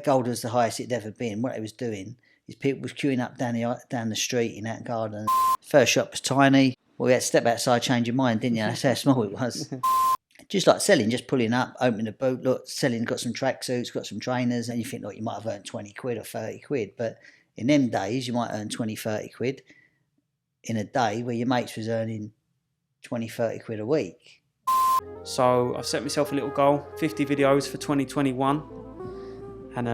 Gold was the highest it'd ever been. What it was doing is people was queuing up down the street in that garden. First shop was tiny. Well, you had to step outside, change your mind, didn't you? That's how small it was. Just like selling, just pulling up, opening the boot, look, selling, got some tracksuits, got some trainers, and you think, look, you might have earned 20 quid or 30 quid. But in them days, you might earn 20, 30 quid in a day where your mates was earning 20, 30 quid a week. So I've set myself a little goal, 50 videos for 2021. And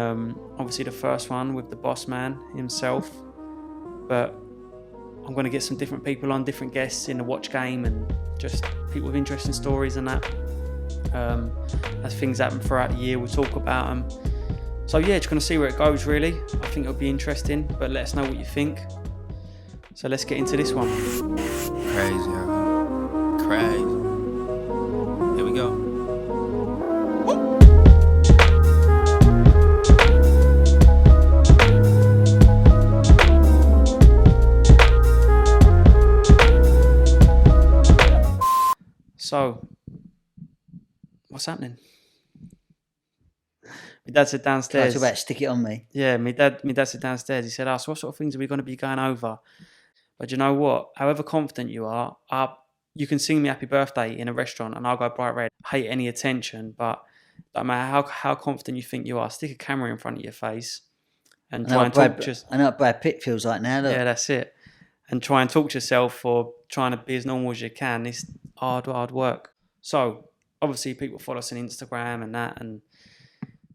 obviously the first one with the boss man himself. But I'm going to get some different people on, different guests in the watch game, and just people with interesting stories and that. As things happen throughout the year, we'll talk about them. So yeah, just going to see where it goes really. I think it'll be interesting, but let us know what you think. So let's get into this one. Crazy, yo. Crazy. Here we go. So, what's happening? My dad said downstairs. Talk about stick it on me. Yeah, my dad said downstairs. He said, so what sort of things are we going to be going over? But you know what? However confident you are, you can sing me happy birthday in a restaurant and I'll go bright red. Hate any attention, but no matter how confident you think you are, stick a camera in front of your face and try and talk to yourself. I know what Brad Pitt feels like now, look. Yeah, that's it. And try and talk to yourself, or trying to be as normal as you can. It's hard work. So, obviously, people follow us on Instagram and that, and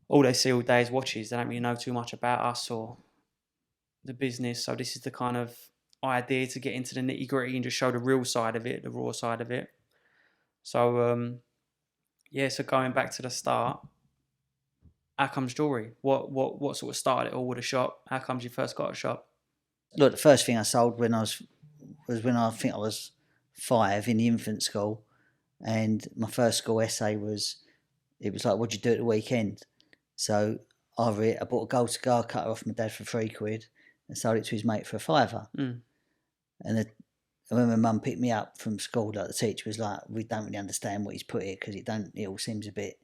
all they see all day is watches. They don't really know too much about us or the business. So this is the kind of idea to get into the nitty gritty and just show the real side of it, the raw side of it. So, so going back to the start, how comes jewellery? What sort of started it all with a shop? How comes you first got a shop? Look, the first thing I sold when I think I was 5 in the infant school, and my first school essay was like, what'd you do at the weekend? So I bought a gold cigar cutter off my dad for 3 quid and sold it to his mate for a £5. And when my mum picked me up from school, like, the teacher was like, we don't really understand what he's put here because it all seems a bit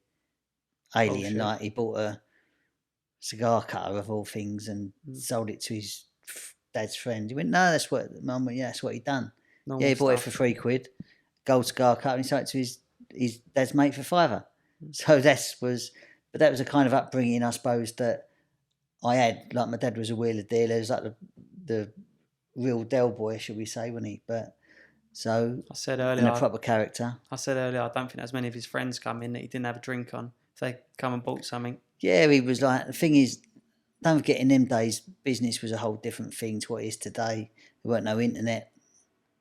alien. Bullshit. Like, he bought a cigar cutter of all things and sold it to his dad's friend. He went, no, that's what Mum went, yeah, that's what he done. He bought it for 3 quid, gold cigar cutter, and he sold it to his dad's mate for £5. So that was a kind of upbringing, I suppose, that I had. Like, my dad was a wheeler dealer. He was like the real Del boy, should we say, wasn't he? But so I said earlier, and a proper character. I don't think as many of his friends come in that he didn't have a drink on. If they come and bought something. Yeah, he was like, the thing is, don't forget, in them days, business was a whole different thing to what it is today. There weren't no internet.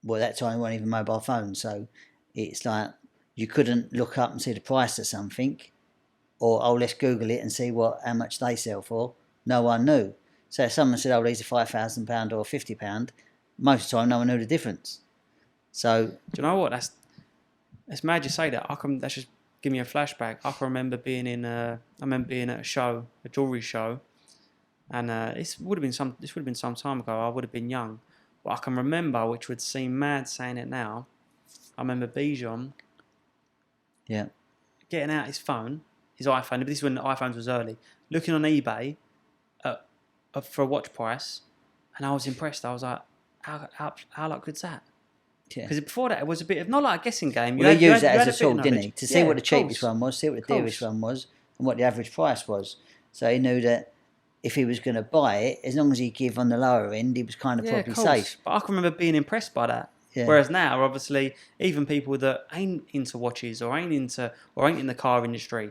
Well, at that time, there weren't even mobile phones. So it's like you couldn't look up and see the price of something, or, let's Google it and see how much they sell for. No one knew. So if someone said, these are £5,000 or £50, most of the time, no one knew the difference. So, do you know what? That's mad you say that. That's just give me a flashback. I can remember being at a show, a jewellery show, and this would have been some time ago. I would have been young, but I can remember, which would seem mad saying it now. I remember Bijan, getting out his phone, his iPhone. This is when the iPhones was early. Looking on eBay for a watch price, and I was impressed. I was like, how good's that? Because before that, it was a bit of, not like a guessing game. He used that as a tool, didn't he? To see what the cheapest one was, see what the dearest one was, and what the average price was. So he knew that if he was going to buy it, as long as he give on the lower end, he was kind of probably safe. But I can remember being impressed by that. Yeah. Whereas now, obviously, even people that ain't into watches or ain't in the car industry,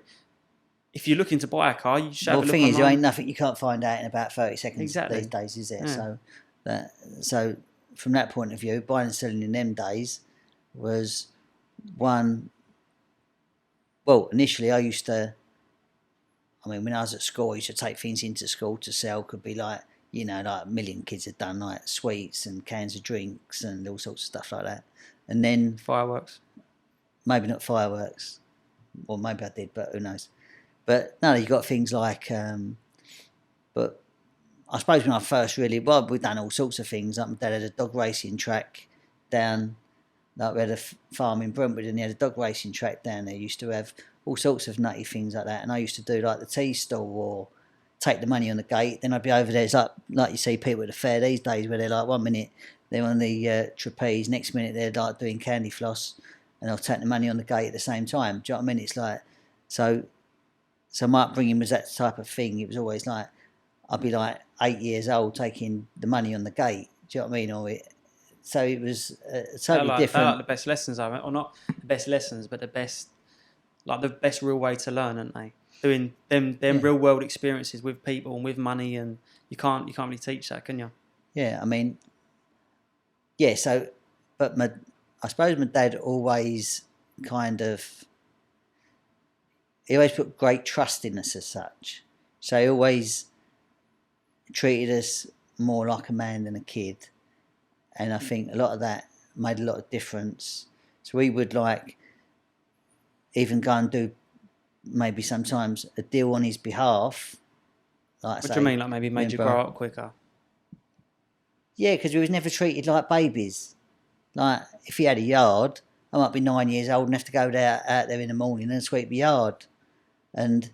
if you're looking to buy a car, you should have a look. The thing is, online. there ain't nothing you can't find out in about 30 seconds these days, is there? Yeah. So from that point of view, buying and selling in them days was one. Well, initially I used to. I mean, when I was at school, I used to take things into school to sell. Could be like, like a million kids had done, like sweets and cans of drinks and all sorts of stuff like that. And then fireworks. Maybe not fireworks, or maybe I did, but who knows? But no, you got things like. But I suppose when I first we've done all sorts of things. Like my dad had a dog racing track down. Like we had a farm in Brentwood, and he had a dog racing track down there. Used to have all sorts of nutty things like that, and I used to do like the tea stall, or take the money on the gate. Then I'd be over there. It's like you see people at the fair these days, where they're like 1 minute they're on the trapeze, next minute they're like doing candy floss, and they'll take the money on the gate at the same time. Do you know what I mean? It's like so my upbringing was that type of thing. It was always like I'd be like 8 years old taking the money on the gate. Do you know what I mean? So it was totally different. They're like the best lessons, or not the best lessons, but the best real way to learn, aren't they? Doing them real world experiences with people and with money, and you can't really teach that, can you? Yeah, I mean, yeah. So, but I suppose my dad always he always put great trust in us as such. So he always treated us more like a man than a kid. And I think a lot of that made a lot of difference. So we would like even go and do maybe sometimes a deal on his behalf. Like What do you mean? Like maybe made you grow up quicker? Yeah, because we was never treated like babies. Like if he had a yard, I might be 9 years old and have to go out there in the morning and sweep the yard. And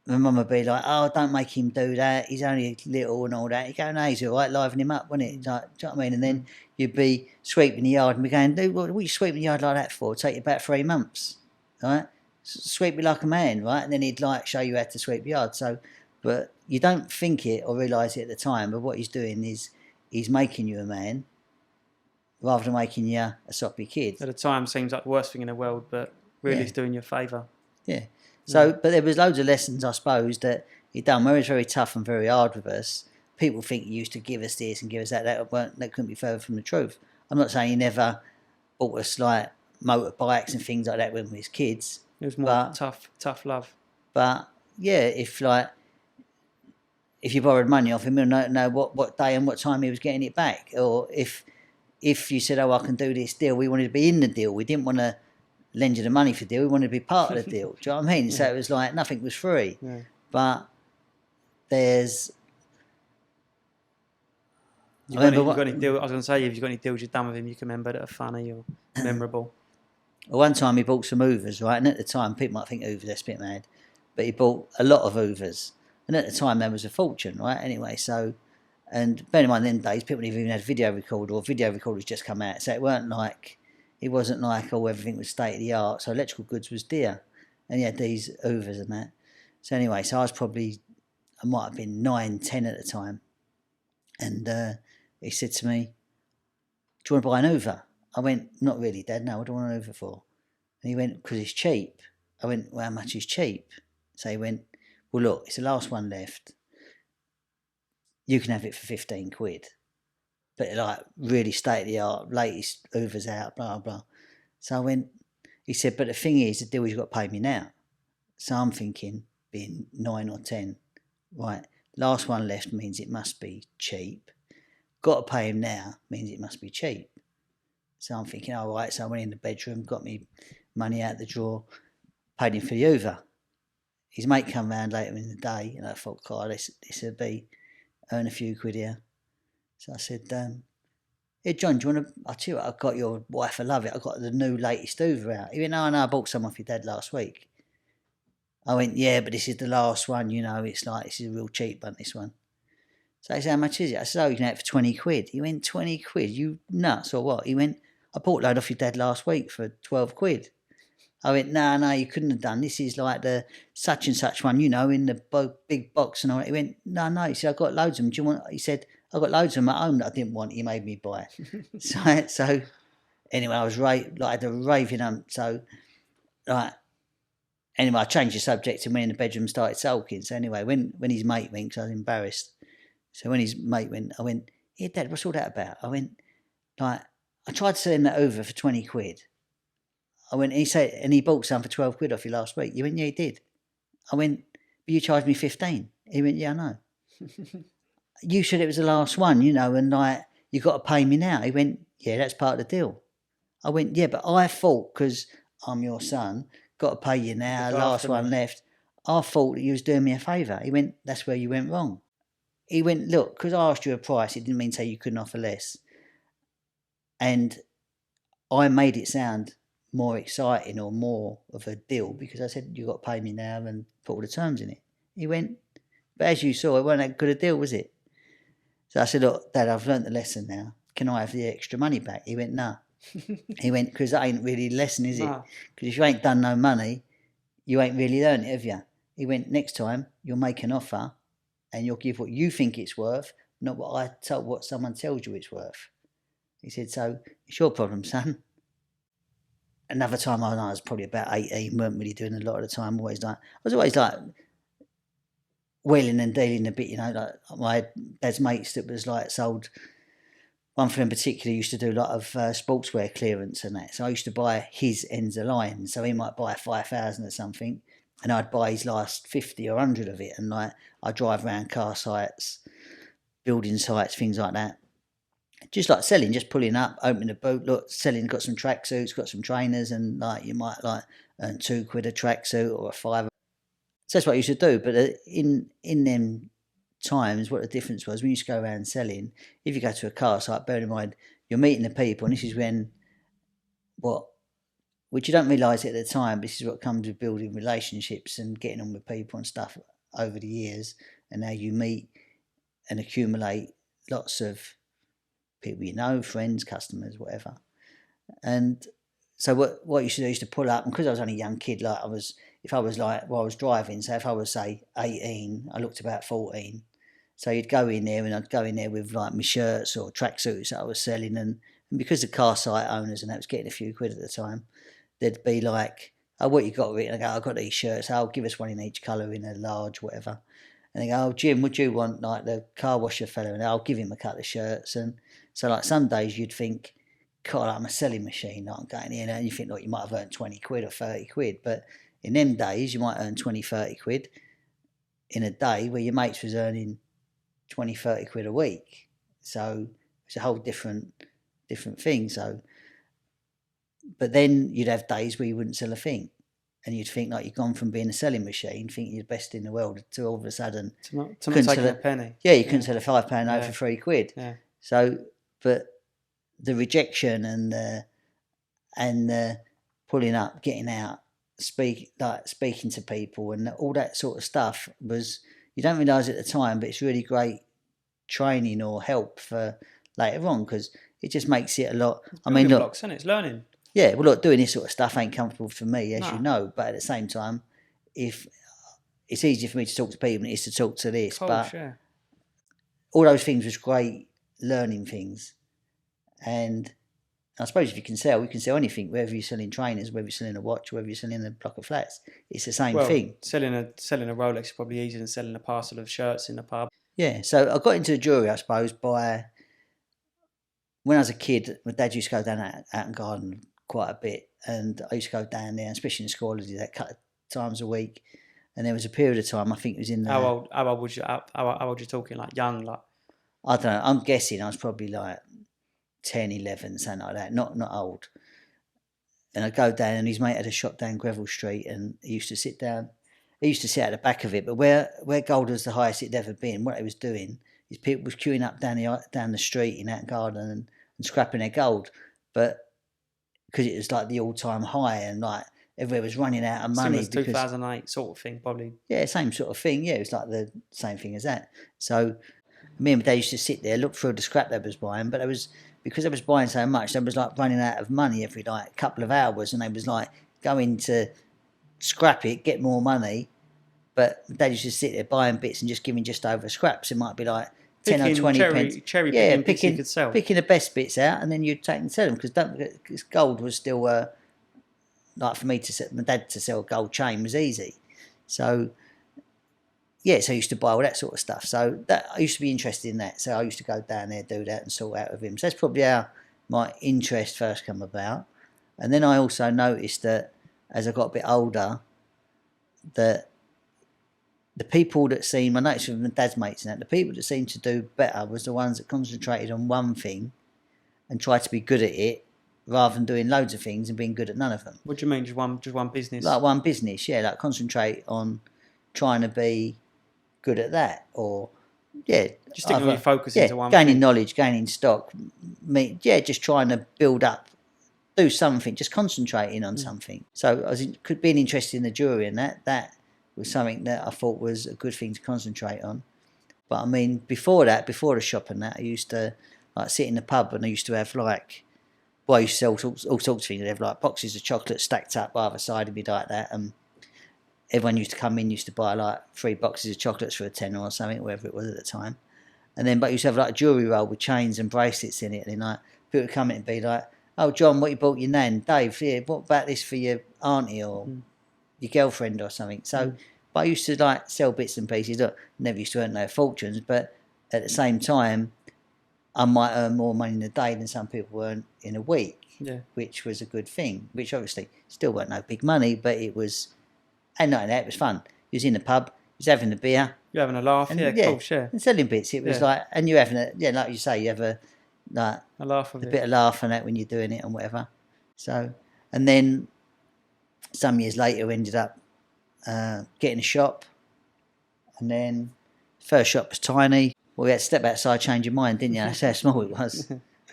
my mum would be like, "Oh, don't make him do that. He's only little and all that." You go, "No, he's all right. Liven him up, wouldn't it?" Like, do you know what I mean? And then you'd be sweeping the yard and be going, "Dude, what are you sweeping the yard like that for? It'll take you about 3 months, right? Sweep it like a man, right?" And then he'd like show you how to sweep the yard. So, but you don't think it or realise it at the time. But what he's doing is he's making you a man rather than making you a soppy kid. At the time, seems like the worst thing in the world, but really it's doing you a favour. Yeah. So, but there was loads of lessons, I suppose, that he done where he was very tough and very hard with us. People think he used to give us this and give us that. That couldn't be further from the truth. I'm not saying he never bought us like motorbikes and things like that when we was kids. It was more tough love. But yeah, if you borrowed money off him, you'll know what day and what time he was getting it back. Or if you said, "Oh, I can do this deal," we wanted to be in the deal. We didn't want to lend you the money for the deal. We wanted to be part of the deal. Do you know what I mean? Yeah. So it was like nothing was free. Yeah. But there's... I was going to say, if you've got any deals you've done with him, you can remember that are funny or memorable. Well, one time he bought some hoovers, right? And at the time, people might think hoovers, that's a bit mad. But he bought a lot of hoovers. And at the time, there was a fortune, right? Anyway, so... And bear in mind, in them days, people even had a video recorder, or video recorders just come out. So it wasn't like, oh, everything was state of the art. So electrical goods was dear. And he had these hoovers and that. So anyway, so I might have been 9, 10 at the time. And he said to me, "Do you want to buy an hoover?" I went, "Not really, Dad. No, what do I want an hoover for?" And he went, "Because it's cheap." I went, "Well, how much is cheap?" So he went, "Well, look, it's the last one left. You can have it for 15 quid. But like really state of the art, latest hoovers out, blah, blah." So I went, he said, "But the thing is, the deal is you've got to pay me now." So I'm thinking, being 9 or 10, right, last one left means it must be cheap. Got to pay him now means it must be cheap. So I'm thinking, all right, so I went in the bedroom, got me money out the drawer, paid him for the hoover. His mate come round later in the day, and I thought, God, this would be earn a few quid here. So I said, "Hey, John, do you want to... I'll tell you what, I've got your wife, I love it. I've got the new latest hoover out." He went, "No, I bought some off your dad last week." I went, "Yeah, but this is the last one, you know. It's like, this is a real cheap one, this one." So he said, "How much is it?" I said, "Oh, you can have it for 20 quid. He went, 20 quid? You nuts or what? He went, "I bought a load off your dad last week for 12 quid. I went, no, you couldn't have done. This is like the such and such one, you know, in the big box and all that." He went, no. He said, "I've got loads of them. Do you want..." He said, "I've got loads of them at home that I didn't want. You made me buy." So anyway, I was had a raving So anyway, I changed the subject and went in the bedroom and started sulking. So anyway, when his mate went, because I was embarrassed. So when his mate went, I went, "Here, Dad, what's all that about?" I went, I tried to sell him that over for 20 quid. I went, he said, "And he bought some for 12 quid off you last week." He went, "Yeah, he did." I went, "But you charged me 15. He went, "Yeah, I know." "You said it was the last one, you know, and you got to pay me now." He went, "Yeah, that's part of the deal." I went, "Yeah, but I thought, because I'm your son, got to pay you now, last one left. I thought that you was doing me a favour." He went, "That's where you went wrong." He went, "Look, because I asked you a price, it didn't mean to say you couldn't offer less. And I made it sound more exciting or more of a deal because I said, you got to pay me now and put all the terms in it." He went, But as you saw, it wasn't that good a deal, was it? So I said, look, Dad, I've learnt the lesson now. Can I have the extra money back? He went, no. He went, because that ain't really the lesson, is it? No. Because if you ain't done no money, you ain't really learned it, have you? He went, next time you'll make an offer and you'll give what you think it's worth, not what someone tells you it's worth. He said, so it's your problem, son. Another time I was probably about 18, weren't really doing a lot of the time. I was always like wheeling and dealing a bit, you know, like my dad's mates that was like sold. One for in particular used to do a lot of sportswear clearance and that. So I used to buy his ends of line. So he might buy 5,000 or something, and I'd buy his last 50 or 100 of it. And like I'd drive around car sites, building sites, things like that. Just like selling, just pulling up, opening the boot, look, selling, got some tracksuits, got some trainers, and like you might like earn £2 a tracksuit or a £5. So that's what I used to do. But in them times, what the difference was, when you used to go around selling, if you go to a car site, bear in mind, you're meeting the people, and this is when, which you don't realise at the time, this is what comes with building relationships and getting on with people and stuff over the years, and now you meet and accumulate lots of people you know, friends, customers, whatever. And so what you used to do is to pull up, and because I was only a young kid, like I was driving, so if I was, say, 18, I looked about 14. So you'd go in there, and I'd go in there with like my shirts or tracksuits that I was selling, and because the car site owners and that was getting a few quid at the time, they'd be like, oh, what you got, Rick? And I go, I've got these shirts, I'll give us one in each colour in a large, whatever. And they go, oh, Jim, would you want like the car washer fella? And I'll give him a couple of shirts. And so like some days you'd think, God, I'm a selling machine, like I'm going in, and you think like you might have earned 20 quid or 30 quid. But in them days, you might earn 20, 30 quid in a day where your mates was earning 20, 30 quid a week. So it's a whole different thing. So, but then you'd have days where you wouldn't sell a thing. And you'd think like you'd gone from being a selling machine, thinking you're the best in the world, to all of a sudden to not taking a penny. Yeah, you couldn't sell a £5 note for £3. Yeah. So, but the rejection and the pulling up, getting out, speaking to people, and all that sort of stuff was, you don't realise at the time, but it's really great training or help for later on, because it just makes it a lot. I mean, look, blocks, isn't it? It's learning. Yeah, well, look, doing this sort of stuff ain't comfortable for me, as you know. But at the same time, if it's easier for me to talk to people than it is to talk to this, but all those things was great learning things. And I suppose if you can sell anything, whether you're selling trainers, whether you're selling a watch, whether you're selling a block of flats, it's the same thing. Selling a Rolex is probably easier than selling a parcel of shirts in the pub. Yeah, so I got into the jewellery, I suppose, by when I was a kid. My dad used to go down out and garden quite a bit, and I used to go down there, especially in school, I did that a couple of times a week. And there was a period of time, I think it was in the... How old was you? How old you talking? Like young, like... I don't know, I'm guessing I was probably like 10, 11, something like that, not old. And I'd go down, and his mate had a shop down Greville Street, and he used to sit down. He used to sit at the back of it, but where gold was the highest it'd ever been, what he was doing is people was queuing up down the street in that garden and scrapping their gold. But because it was like the all-time high, and like everywhere was running out of money. It was 2008 sort of thing, probably. Yeah, same sort of thing. Yeah, it was like the same thing as that. So me and my dad used to sit there, look through the scrap they was buying, but because they was buying so much, they was like running out of money every like couple of hours, and they was like going to scrap it, get more money. But my dad used to sit there buying bits and just giving just over scraps. It might be like 10 or 20 pence. Cherry picking bits you could sell. Picking the best bits out, and then you'd take and sell them, because gold was still like for me my dad to sell a gold chain was easy. So yeah, so I used to buy all that sort of stuff. So that I used to be interested in that. So I used to go down there, do that, and sort out with him. So that's probably how my interest first come about. And then I also noticed that as I got a bit older, that the people that seemed, I noticed with my dad's mates and that, the people that seemed to do better was the ones that concentrated on one thing and tried to be good at it, rather than doing loads of things and being good at none of them. What do you mean, just one business? Like one business, yeah, like concentrate on trying to be good at that, or just sticking your focus into one gaining thing. Knowledge, gaining stock, just trying to build up, do something, just concentrating on something. So could be an interest in the jewellery, and that was something that I thought was a good thing to concentrate on. But I mean, before that, before the shop and that, I used to like sit in the pub and I used to have like, well, I used to sell all sorts of things. I'd have like boxes of chocolate stacked up either side of me like that. And everyone used to come in, used to buy like 3 boxes of chocolates for a tenner or something, whatever it was at the time. And then, but I used to have like a jewellery roll with chains and bracelets in it. And then like, people would come in and be like, oh, John, what you bought your nan? Dave, yeah, what about this for your auntie or your girlfriend or something? So, but I used to like sell bits and pieces. Look, never used to earn no fortunes, but at the same time, I might earn more money in a day than some people earn in a week, which was a good thing, which obviously still weren't no big money, but it was, and not that, it was fun. You was in the pub, you was having a beer. You're having a laugh, and, cool, sure. And selling bits. It was like, and you're having a, like you say, you have a laugh of a bit of laugh and that when you're doing it and whatever. So, and then some years later, we ended up getting a shop, and then first shop was tiny. Well, we had to step outside, change your mind, didn't you? That's how small it was.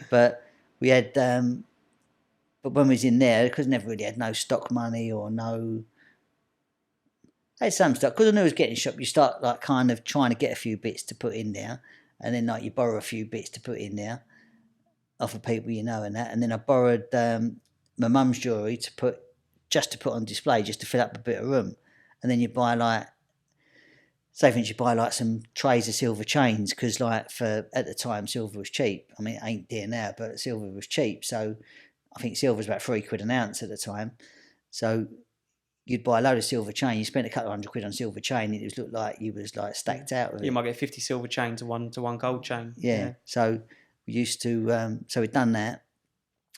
But we had, but when we was in there, because never really had no stock money or no. I had some stock because I knew I was getting a shop. You start like kind of trying to get a few bits to put in there, and then like you borrow a few bits to put in there off of people you know and that. And then I borrowed my mum's jewellery to put on display, just to fill up a bit of room. And then you buy like, say for instance, you buy like some trays of silver chains because like at the time silver was cheap. I mean, it ain't dear now, but silver was cheap. So I think silver was about £3 an ounce at the time. So you'd buy a load of silver chain. You spent a couple of £100 on silver chain. It just looked like you was like stacked out with it. You might get 50 silver chain to one gold chain. Yeah. So we used to, so we'd done that.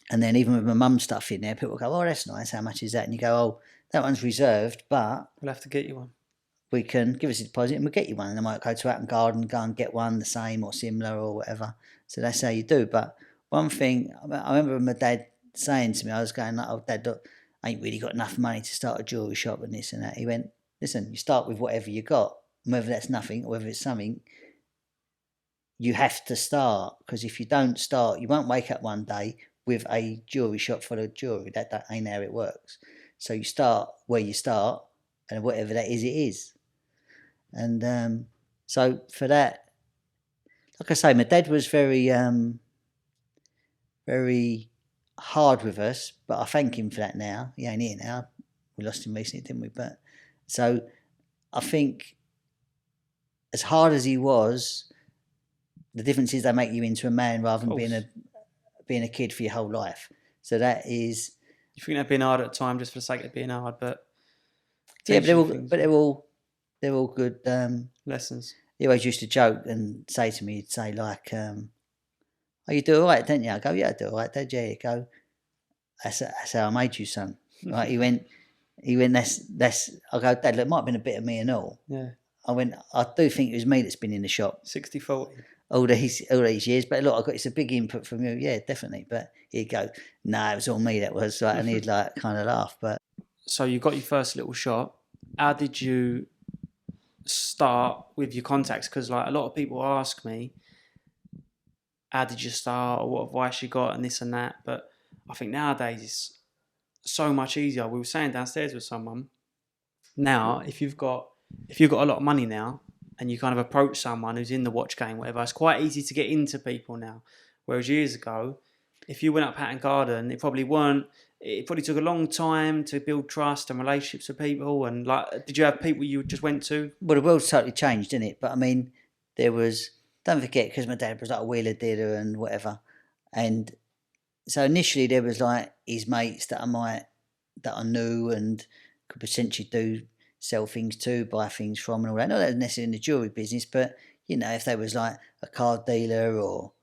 And then even with my mum's stuff in there, people would go, oh, that's nice. How much is that? And you go, oh, that one's reserved, but we'll have to get you one. We can give us a deposit and we'll get you one. And I might go to Hatton Garden, go and get one the same or similar or whatever. So that's how you do. But one thing, I remember my dad saying to me, I was going like, oh, Dad, look, I ain't really got enough money to start a jewellery shop and this and that. He went, listen, you start with whatever you got. Whether that's nothing or whether it's something, you have to start. Because if you don't start, you won't wake up one day with a jewellery shop full of jewellery. That ain't how it works. So you start where you start, and whatever that is, it is. And so for that, like I say, my dad was very, very hard with us, but I thank him for that now. He ain't here now. We lost him recently, didn't we? But so I think as hard as he was, the difference is they make you into a man rather than being a kid for your whole life. So that is. You think they're being hard at the time just for the sake of being hard, but yeah, but they're all good lessons. He always used to joke and say to me, he'd say like, "Oh, you do all right, don't you?" I go, "Yeah, I do all right, Dad." Yeah, you go. That's how I made you, son. Right? He went. That's. I go, Dad. Look, it might have been a bit of me and all. Yeah. I went. I do think it was me that's been in the shop 60-40. all these years. But look, it's a big input from you. Yeah, definitely. But he'd go, "Nah, it was all me that was." Right? And he'd like kind of laugh. But so you got your first little shop. How did you start with your contacts? Because like a lot of people ask me, how did you start or what advice you got and this and that, but I think nowadays it's so much easier. We were saying downstairs with someone, now if you've got a lot of money now and you kind of approach someone who's in the watch game, whatever, it's quite easy to get into people now, whereas years ago if you went up Hatton Garden, it probably took a long time to build trust and relationships with people. And like, did you have people you just went to? Well, the world's totally changed, didn't it? But I mean, there was, don't forget, because my dad was like a wheeler dealer and whatever. And so initially there was like his mates that I knew and could potentially sell things to, buy things from and all that. Not that was necessarily in the jewellery business, but, you know, if they was like a car dealer or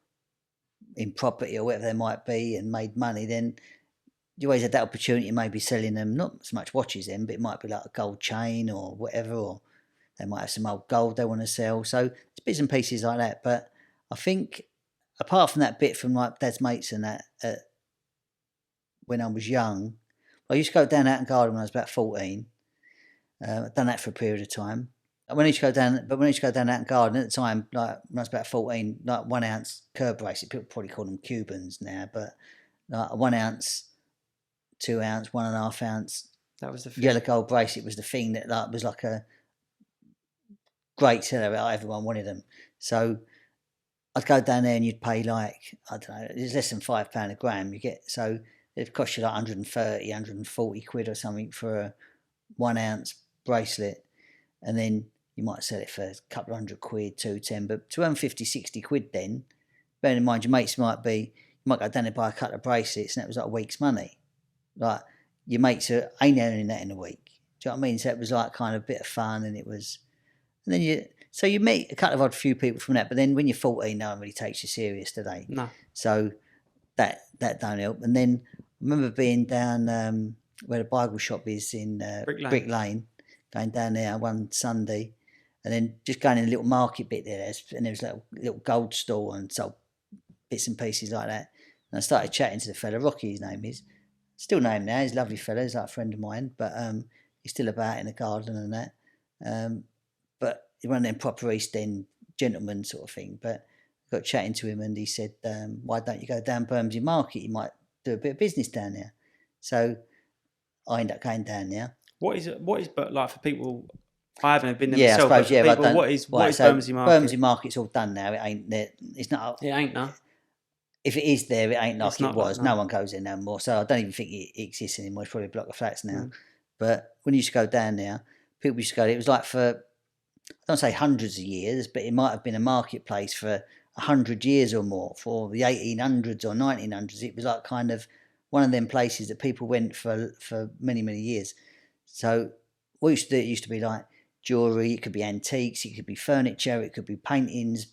in property or whatever they might be and made money, then you always had that opportunity of maybe selling them, not so much watches then, but it might be like a gold chain or whatever, or they might have some old gold they want to sell. So it's bits and pieces like that. But I think apart from that bit from like Dad's mates and that, when I was young, I used to go down Hatton Garden when I was about 14. I'd done that for a period of time. When I used to go down Hatton Garden at the time, like when I was about 14, like 1 ounce curb bracelet, people probably call them Cubans now, but like a 1 ounce, 2 ounce, 1.5 ounce that was the yellow gold bracelet was the thing that like was like a great seller. Everyone wanted them. So I'd go down there and you'd pay like, I don't know, it's less than £5 a gram. So it'd cost you like 130, 140 quid or something for a 1 ounce bracelet. And then you might sell it for a couple of hundred quid, 210, but to earn 50, 60 quid then, bearing in mind your mates you might go down there and buy a couple of bracelets and that was like a week's money. Like your mates ain't earning that in a week. Do you know what I mean? So it was like kind of a bit of fun and then you meet a couple of few people from that, but then when you're 14, no one really takes you serious today. No. So that don't help. And then I remember being down where the Bible shop is in Brick Lane, going down there one Sunday, and then just going in a little market bit there, and there was a little gold store and sold bits and pieces like that. And I started chatting to the fella, Rocky his name is. Still know him now, he's a lovely fella, he's like a friend of mine, but he's still about in the garden and that. But he wasn't them proper East End gentleman sort of thing. But I got chatting to him and he said, why don't you go down Bermondsey Market? You might do a bit of business down there. So I ended up going down there. What is but like for people, I haven't been there myself. I suppose, Yeah, people, what is Bermondsey Market? Bermondsey Market's all done now. It ain't there. It's not. It ain't no. If it is there, it ain't like It's it not was. like, no. No one goes there no more. So I don't even think it exists anymore. It's probably a block of flats now. Mm. But when you used to go down there, people used to go there. It was like for, I don't say hundreds of years, but it might have been a marketplace for 100 years or more, for the 1800s or 1900s. It was like kind of one of them places that people went for many, many years. So what used to do, it used to be like jewellery, it could be antiques, it could be furniture, it could be paintings,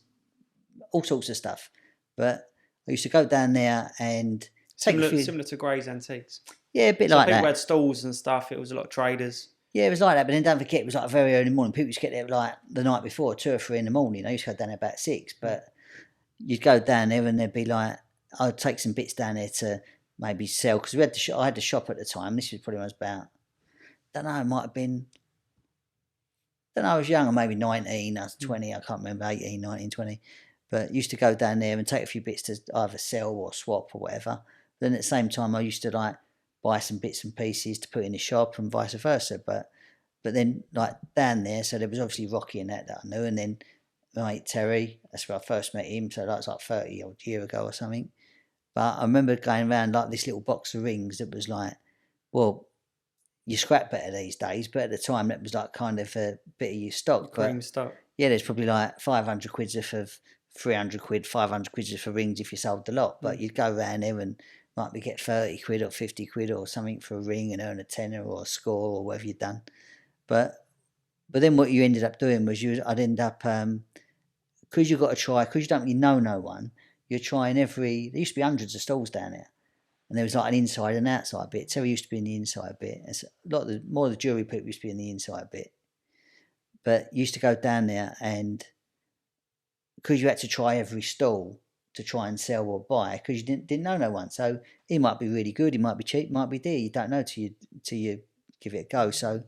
all sorts of stuff. But I used to go down there and similar to Gray's Antiques. Yeah, a bit So like people that. had stalls and stuff. It was a lot of traders. Yeah, it was like that. But then don't forget, it was like very early morning. People used to get there like the night before, 2 or 3 in the morning. I used to go down there about 6. But you'd go down there and there'd be like, I'd take some bits down there to maybe sell. Because I had the shop at the time. This was probably when I was about, don't know, it might have been, I was young, or maybe 19, I was 20, I can't remember, 18, 19, 20. But used to go down there and take a few bits to either sell or swap or whatever. But then at the same time, I used to like buy some bits and pieces to put in the shop and vice versa. But then like down there, so there was obviously Rocky and that I knew. And then my mate Terry, that's where I first met him. So that was like 30 odd year ago or something. But I remember going around like this little box of rings that was like, well, you scrap better these days, but at the time that was like kind of a bit of your stock. Cream stock. Yeah, there's probably like 500 quid worth of 300 quid, 500 quid worth of rings if you sold the lot. But you'd go around there and might be get 30 quid or 50 quid or something for a ring and earn a tenner or a score or whatever you'd done. But then what you ended up doing was I'd end up, because you've got to try, because you don't really know no one, you're trying there used to be hundreds of stalls down there. And there was like an inside and outside bit. Terry used to be in the inside bit. More of the jewellery people used to be in the inside bit. But you used to go down there and because you had to try every stall to try and sell or buy because you didn't know no one. So he might be really good, he might be cheap, might be dear. You don't know till you give it a go. So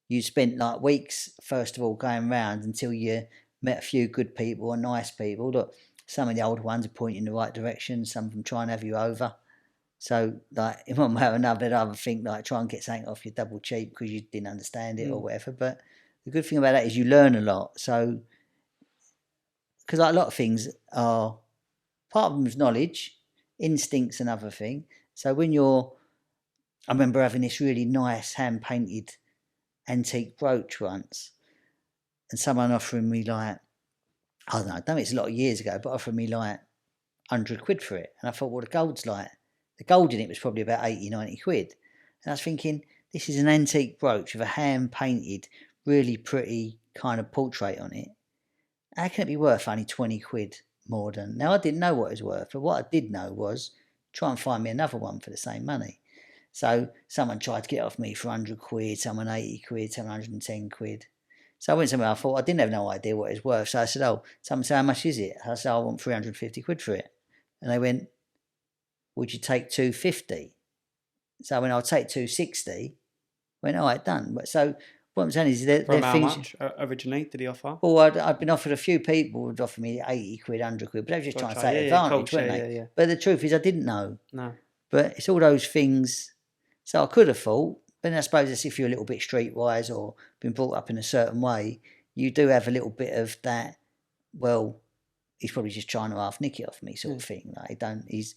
you spent like weeks, first of all, going round until you met a few good people or nice people. Look, some of the old ones are pointing in the right direction, some of them try and have you over. So, like, in one way or another, they'd either think, like, try and get something off you double cheap because you didn't understand it or whatever. But the good thing about that is you learn a lot. So, because like, a lot of things are, part of them is knowledge, instinct's another thing. So I remember having this really nice hand-painted antique brooch once and someone offering me like, I don't know, it's a lot of years ago, but offering me like 100 quid for it. And I thought, well, the gold in it was probably about 80, 90 quid. And I was thinking, this is an antique brooch with a hand-painted, really pretty kind of portrait on it. How can it be worth only 20 quid more than... Now, I didn't know what it was worth, but what I did know was try and find me another one for the same money. So someone tried to get off me for 100 quid, someone 80 quid, 710 quid. So I went somewhere, I thought, I didn't have no idea what it was worth. So I said, someone said, how much is it? I said, I want 350 quid for it. And they went, would you take 250? So when I'll take 260, I went, all right, done. So what I'm saying is that From how much originally did he offer? Well, I'd been offered a few people would offer me 80 quid, 100 quid, but they were just trying to take advantage, weren't they? Yeah. But the truth is I didn't know. No. But it's all those things. So I could have thought, but then I suppose it's if you're a little bit streetwise or been brought up in a certain way, you do have a little bit of that. Well, he's probably just trying to half nick it off me, sort of thing. Like he's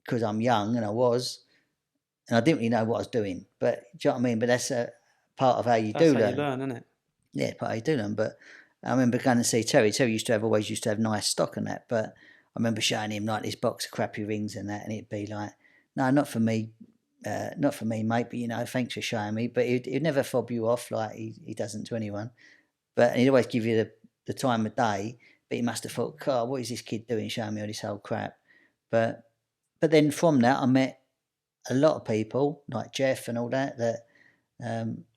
because I'm young and I didn't really know what I was doing. But do you know what I mean? But that's a part of how you That's do how learn. you learn, isn't it? Yeah, part of how you do learn. But I remember going to see Terry. Terry always used to have nice stock and that. But I remember showing him like this box of crappy rings and that, and it'd be like, no, not for me. Not for me, mate, but thanks for showing me. But he'd never fob you off like he doesn't to anyone. But he'd always give you the time of day. But he must have thought, God, what is this kid doing showing me all this old crap? But then from that, I met a lot of people like Jeff and all that.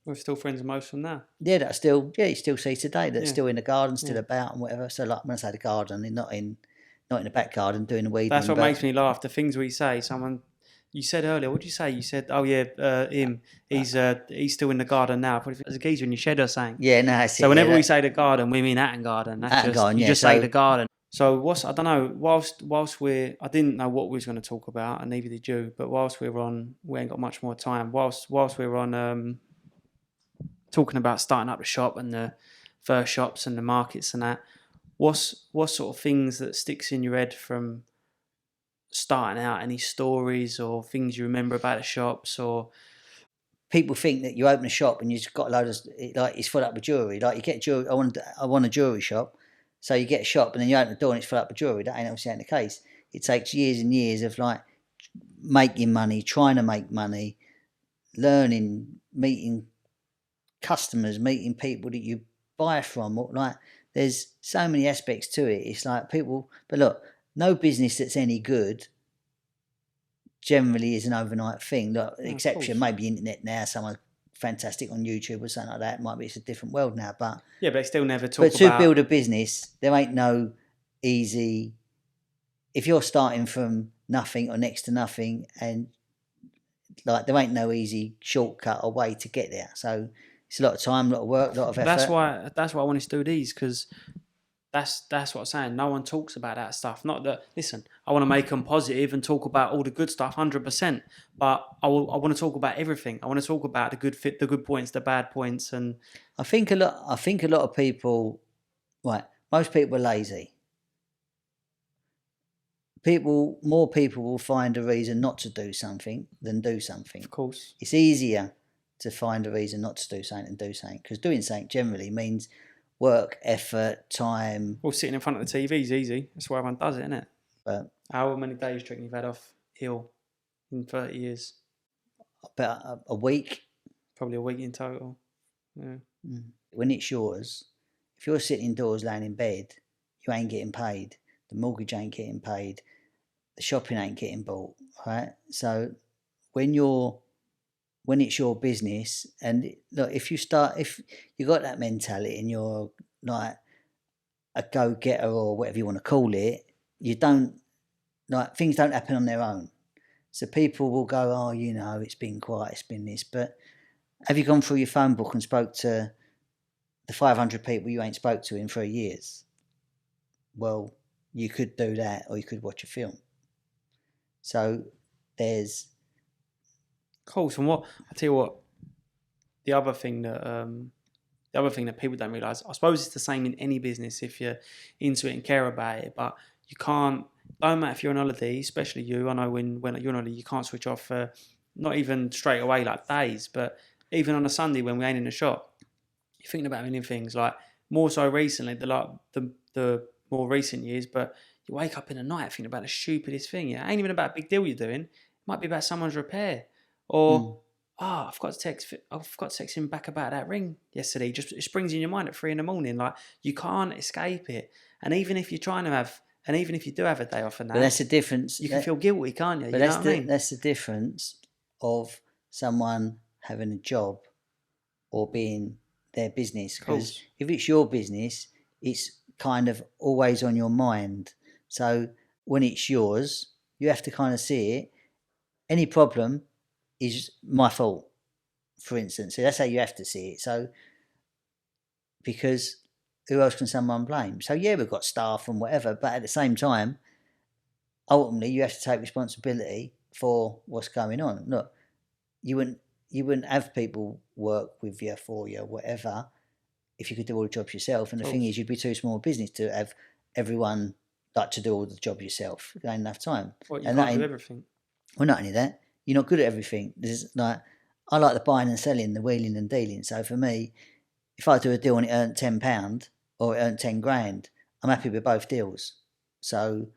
We're still friends with most of them now. Yeah, that you still see today. That's still in the garden, still about and whatever. So like when I say the garden, they're not in the back garden doing the weeding. That's what makes me laugh. The things we say. You said earlier, what did you say? You said, "Oh yeah, him. He's still in the garden now." Probably as a geezer in your shed or something. Yeah, no. That's so whenever we say the garden, we mean Hatton Garden. That's Hatton Garden, you just say the garden. So I don't know. Whilst I didn't know what we was going to talk about, and neither did you. But whilst we ain't got much more time. Whilst we're on talking about starting up the shop and the first shops and the markets and that, what sort of things that sticks in your head from starting out? Any stories or things you remember about the shops? Or people think that you open a shop and you've got a load of like it's full up with jewellery. Like you get jewellery. I want a jewellery shop, so you get a shop and then you open the door and it's full up with jewellery. That ain't obviously the case. It takes years and years of like making money, trying to make money, learning, meeting customers, meeting people that you buy from. Like there's so many aspects to it. It's like people, but look. No business that's any good generally is an overnight thing. Look, exception maybe internet now, someone's fantastic on YouTube or something like that. It's a different world now. But yeah, but they still never talk about. But to build a business, there ain't no easy. If you're starting from nothing or next to nothing, and like there ain't no easy shortcut or way to get there. So it's a lot of time, a lot of work, a lot of effort. That's why I wanted to do these, because. That's what I'm saying. No one talks about that stuff. Not that. Listen, I want to make them positive and talk about all the good stuff, 100%. But I want to talk about everything. I want to talk about the good points, the bad points, and I think a lot of people, right? Most people are lazy. More people will find a reason not to do something than do something. Of course, it's easier to find a reason not to do something than do something, because doing something generally means work, effort, time. Well, sitting in front of the TV is easy. That's why everyone does it, isn't it? But how many days do you reckon you've had off ill in 30 years? About a week. Probably a week in total. Yeah. When it's yours, if you're sitting indoors laying in bed, you ain't getting paid. The mortgage ain't getting paid. The shopping ain't getting bought, right? So when it's your business, and look, if you got that mentality and you're like a go-getter or whatever you want to call it, you don't, like, things don't happen on their own. So people will go, oh, it's been quiet, it's been this. But have you gone through your phone book and spoke to the 500 people you ain't spoke to in 3 years? Well, you could do that, or you could watch a film. So there's... Cool. So I tell you what, the other thing that people don't realise, I suppose it's the same in any business if you're into it and care about it, but you can't, don't matter if you're on holiday, especially you, I know when you're on holiday, you can't switch off for not even straight away like days, but even on a Sunday when we ain't in the shop, you're thinking about a million things, like more so recently, the more recent years, but you wake up in the night thinking about the stupidest thing. It ain't even about a big deal you're doing. It might be about someone's repair. Or, I forgot to text him back about that ring yesterday. It springs in your mind at 3 a.m. Like, you can't escape it. And even if you do have a day off and that, but that's the difference. You can feel guilty, can't you? But you know what I mean? That's the difference of someone having a job or being their business. Because if it's your business, it's kind of always on your mind. So when it's yours, you have to kind of see it. Any problem is my fault, for instance. So that's how you have to see it. So, because who else can someone blame? So yeah, we've got staff and whatever, but at the same time, ultimately you have to take responsibility for what's going on. Look, you wouldn't have people work with you, for you, whatever, if you could do all the jobs yourself. And the thing Cool. is, you'd be too small a business to have everyone like to do all the job yourself. You ain't enough time. Well, you And can't do everything. Well, not only that, you're not good at everything. There's like, I like the buying and selling, the wheeling and dealing. So for me, if I do a deal and it earned £10 or it earned 10 grand, I'm happy with both deals. So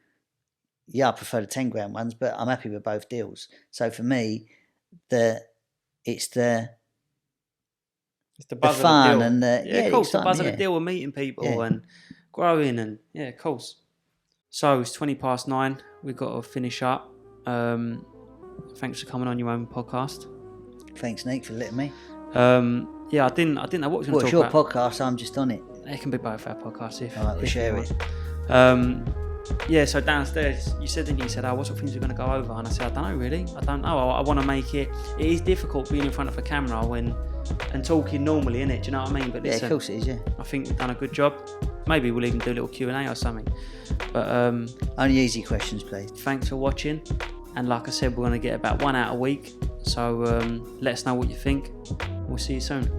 yeah, I prefer the 10 grand ones, but I'm happy with both deals. So for me, it's the buzz fun of the deal. and of course, the buzz of the yeah. deal of meeting people Yeah. and growing and of course. So it's 20:20. We've got to finish up. Thanks for coming on your own podcast. Thanks, Nick, for letting me. I didn't know what we were going to talk Well, it's your about. podcast, I'm just on it. It can be both our podcasts if. All right, we'll if share you it. want. So downstairs, you said, what sort of things we're going to go over? And I said, I don't know really. I don't know. I want to make it. It is difficult being in front of a camera and talking normally, innit? Do you know what I mean? But Yeah, listen, of course it is, yeah. I think we've done a good job. Maybe we'll even do a little Q&A or something. But Only easy questions, please. thanks for watching. And like I said, we're going to get about one out a week. So let us know what you think. We'll see you soon.